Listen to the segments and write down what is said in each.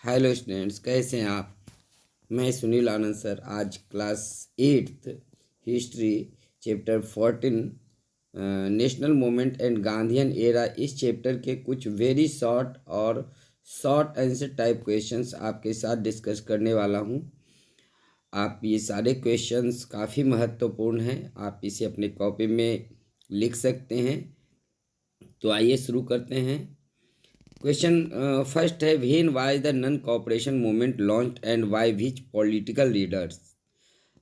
Hello students, कैसे हैं आप। मैं सुनील आनंद सर। आज class 8th history chapter 14 national movement and Gandhian era, इस चैप्टर के कुछ वेरी शॉर्ट और शॉर्ट आंसर टाइप क्वेश्चंस आपके साथ डिस्कस करने वाला हूं। आप ये सारे क्वेश्चंस काफ़ी महत्वपूर्ण हैं, आप इसे अपने कॉपी में लिख सकते हैं। तो आइए शुरू करते हैं। क्वेश्चन फर्स्ट है, when was the non cooperation movement launched and by which political leaders.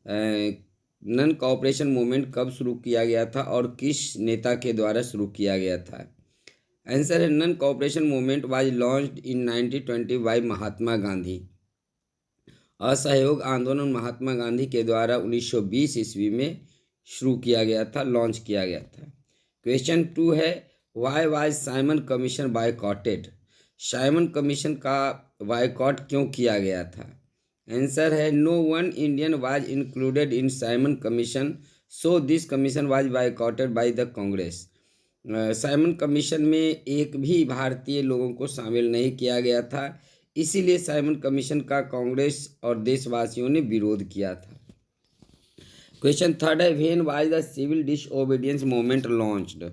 Non cooperation movement कब शुरू किया गया था और किस नेता के द्वारा शुरू किया गया था। आंसर है, non cooperation movement was launched in 1920 by Mahatma Gandhi. असहयोग आंदोलन महात्मा गांधी के द्वारा 1920 ईस्वी में शुरू किया गया था, लॉन्च किया गया था। क्वेश्चन 2 है, why was Simon commission boycotted. Simon commission का बायकॉट क्यों किया गया था। आंसर है, no one Indian was included in Simon commission, so this commission was boycotted by the Congress. Simon commission में एक भी भारतीय लोगों को शामिल नहीं किया गया था, इसीलिए साइमन कमीशन का कांग्रेस और देशवासियों ने विरोध किया था। क्वेश्चन थर्ड है, when was the civil disobedience movement launched.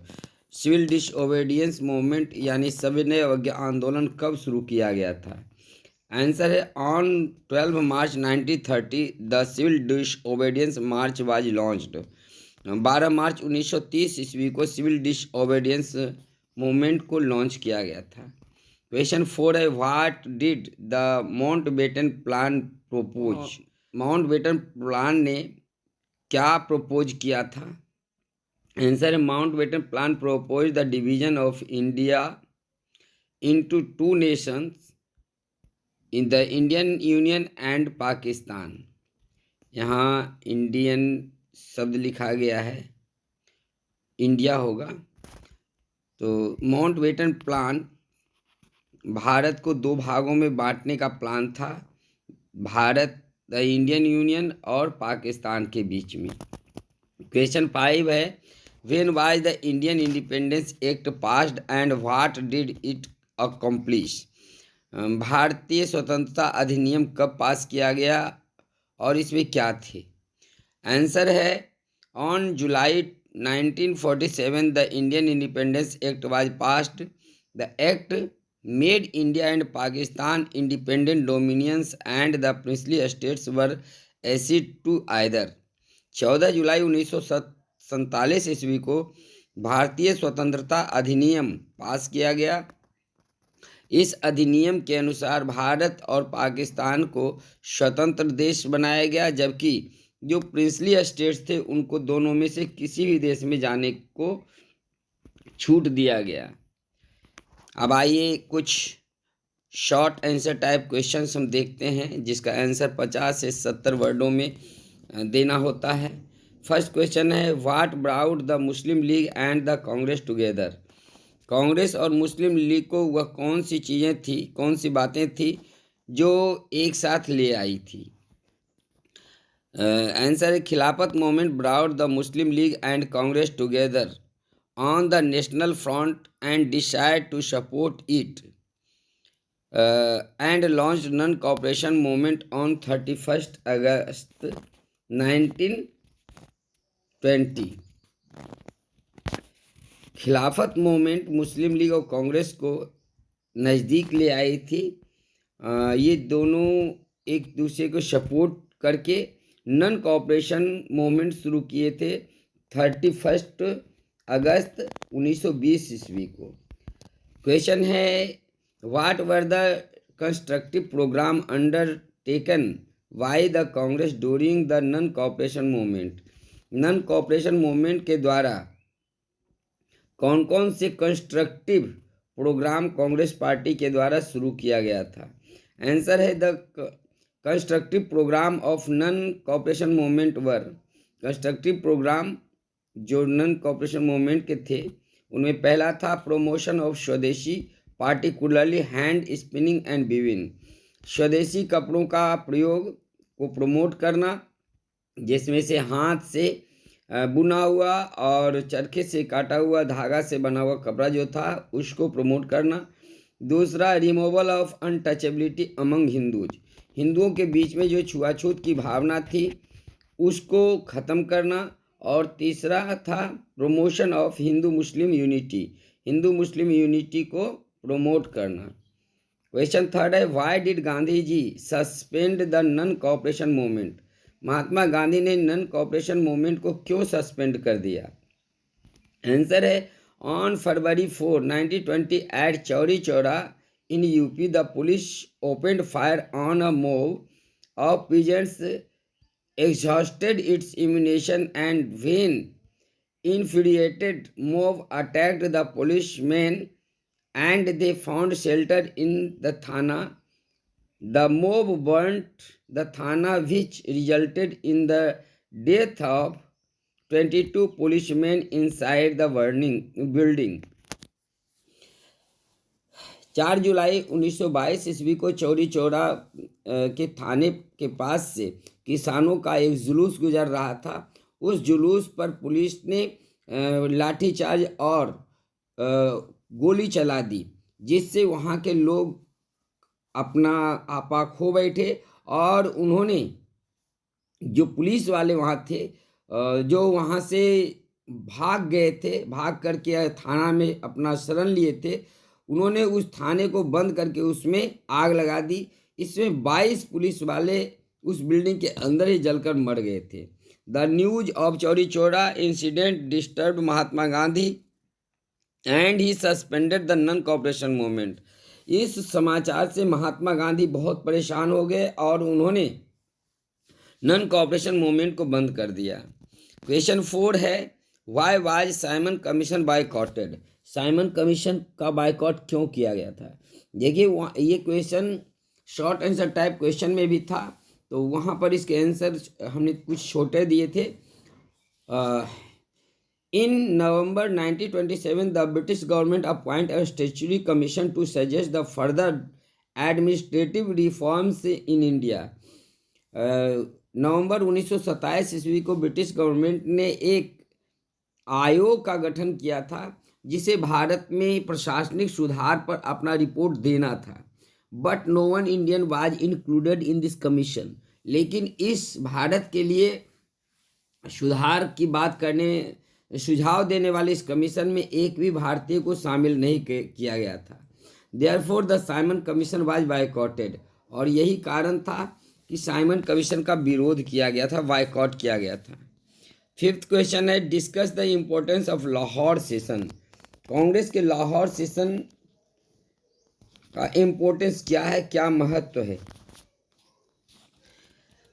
Civil disobedience movement यानी सविनय अवज्ञा आंदोलन कब शुरू किया गया था। आंसर है, on 12 March 1930 the civil disobedience march was launched. 12 मार्च 1930 ईस्वी को सिविल डिसओबीडियंस मूवमेंट को लॉन्च किया गया था। क्वेश्चन 4 है, what did the Mountbatten plan propose. Mountbatten plan ने क्या प्रोपोज किया था। आंसर है, Mountbatten plan propose the division of India into two nations in the Indian union and Pakistan. यहाँ इंडियन शब्द लिखा गया है, इंडिया होगा। तो माउंटबेटन प्लान भारत को दो भागों में बांटने का प्लान था, भारत द इंडियन यूनियन और पाकिस्तान के बीच में। क्वेश्चन 5 है, when was the Indian independence act passed and what did it accomplish. भारतीय स्वतंत्रता अधिनियम कब पास किया गया और इसमें क्या थे। आंसर है, on July 1947 the Indian independence act was passed. The act made India and Pakistan independent dominions and the princely states were accede to either. 14 जुलाई 1947 ईस्वी को भारतीय स्वतंत्रता अधिनियम पास किया गया। इस अधिनियम के अनुसार भारत और पाकिस्तान को स्वतंत्र देश बनाया गया, जबकि जो प्रिंसली स्टेट्स थे उनको दोनों में से किसी भी देश में जाने को छूट दिया गया। अब आइए कुछ शॉर्ट आंसर टाइप क्वेश्चंस हम देखते हैं, जिसका आंसर 50 से 70 वर्डों में देना होता है। फर्स्ट क्वेश्चन है, what brought the Muslim League and the Congress together. Congress और मुस्लिम लीग को वह कौन सी चीज़ें थी, कौन सी बातें थी जो एक साथ ले आई थी। आंसर है, Khilafat movement brought the Muslim League and Congress together on the national front and decide to support it and launch non cooperation movement on 31 अगस्त 1920। खिलाफत मूवमेंट मुस्लिम लीग और कांग्रेस को नज़दीक ले आई थी। ये दोनों एक दूसरे को सपोर्ट करके नन कॉपरेशन मूवमेंट शुरू किए थे 31 अगस्त 1920 ईस्वी को। क्वेश्चन है, what were the constructive programme undertaken by the Congress during the non cooperation movement. Non cooperation movement के द्वारा कौन कौन से कंस्ट्रक्टिव प्रोग्राम कांग्रेस पार्टी के द्वारा शुरू किया गया था। आंसर है, the constructive programme of non cooperation movement were. Constructive programme जो नन कॉपरेशन मूवमेंट के थे उनमें पहला था promotion of swadeshi, particularly hand spinning and weaving. स्वदेशी कपड़ों का प्रयोग को प्रमोट करना, जिसमें से हाथ से बुना हुआ और चरखे से काटा हुआ धागा से बना हुआ कपड़ा जो था उसको प्रमोट करना। दूसरा, removal of untouchability among Hindus, हिंदुओं के बीच में जो छुआछूत की भावना थी उसको ख़त्म करना। और तीसरा था promotion of Hindu Muslim unity, Hindu Muslim unity को प्रमोट करना। क्वेश्चन थर्ड है, why did Gandhi ji suspend the non cooperation movement, Mahatma Gandhi ने नन कोऑपरेशन मूवमेंट को क्यों सस्पेंड कर दिया? आंसर है, ऑन फरवरी 4, 1920 at Chauri Chaura in UP the police opened fire on a mob of peasants, exhausted its ammunition, and when infuriated mob attacked the policemen and they found shelter in the thana. The mob burnt the thana, which resulted in the death of 22 policemen inside the burning building. 4 जुलाई 1922 ईस्वी को चौरी चौरा के थाने के पास से किसानों का एक जुलूस गुजर रहा था। उस जुलूस पर पुलिस ने लाठीचार्ज और गोली चला दी, जिससे वहाँ के लोग अपना आपा खो बैठे। और उन्होंने, जो पुलिस वाले वहाँ थे, जो वहाँ से भाग गए थे, भाग करके थाना में अपना शरण लिए थे, उन्होंने उस थाने को बंद करके उसमें आग लगा दी। इसमें 22 पुलिस वाले उस बिल्डिंग के अंदर ही जलकर मर गए थे। The news of Chauri Chaura incident disturb Mahatma Gandhi and he suspended the non cooperation movement. इस समाचार से महात्मा गांधी बहुत परेशान हो गए और उन्होंने नन कोऑपरेशन मूवमेंट को बंद कर दिया। क्वेश्चन 4 है, why was Simon commission boycotted, Simon commission का बायकॉट क्यों किया गया था? देखिए, ये question short answer type question में भी था, तो वहाँ पर इसके आंसर हमने कुछ छोटे दिए थे। In November 1927 the British government appoint a statutory commission to suggest the further administrative reforms in India. नवंबर 1927 ईस्वी को ब्रिटिश गवर्नमेंट ने एक आयोग का गठन किया था, जिसे भारत में प्रशासनिक सुधार पर अपना रिपोर्ट देना था। But no one Indian was included in this commission, लेकिन इस भारत के लिए सुधार की बात करने, सुझाव देने वाले इस कमीशन में एक भी भारतीय को शामिल नहीं किया गया था। Therefore the Simon commission was बायकॉटेड, और यही कारण था कि साइमन कमीशन का विरोध किया गया था, बायकॉट किया गया था। 5th क्वेश्चन है, discuss the importance of Lahore session, Congress के लाहौर सेशन का इम्पोर्टेंस क्या है, क्या महत्व है?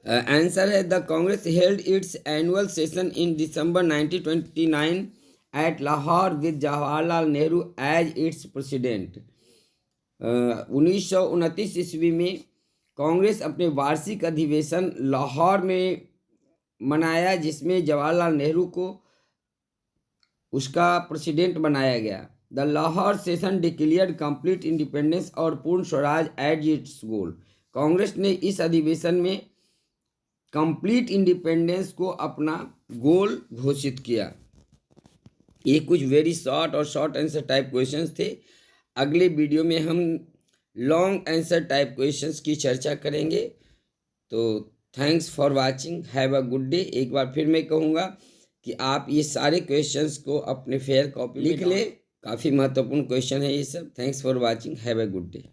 आंसर है, the Congress held its annual session in दिसंबर 1929 at Lahore with Jawaharlal Nehru as its president. 1929 ईस्वी में कांग्रेस अपने वार्षिक अधिवेशन लाहौर में मनाया, जिसमें जवाहरलाल नेहरू को उसका प्रेसिडेंट बनाया गया। The Lahore session declared complete independence और पूर्ण स्वराज एज इट्स गोल। कांग्रेस ने इस अधिवेशन में कंप्लीट इंडिपेंडेंस को अपना गोल घोषित किया। ये कुछ वेरी शॉर्ट और शॉर्ट आंसर टाइप क्वेश्चंस थे। अगले वीडियो में हम लॉन्ग आंसर टाइप क्वेश्चंस की चर्चा करेंगे। तो thanks for watching, have a good day. एक बार फिर मैं कहूँगा कि आप ये सारे क्वेश्चंस को अपने फेयर कॉपी लिख लें, काफ़ी महत्वपूर्ण क्वेश्चन है ये सब। Thanks for watching, have a good day.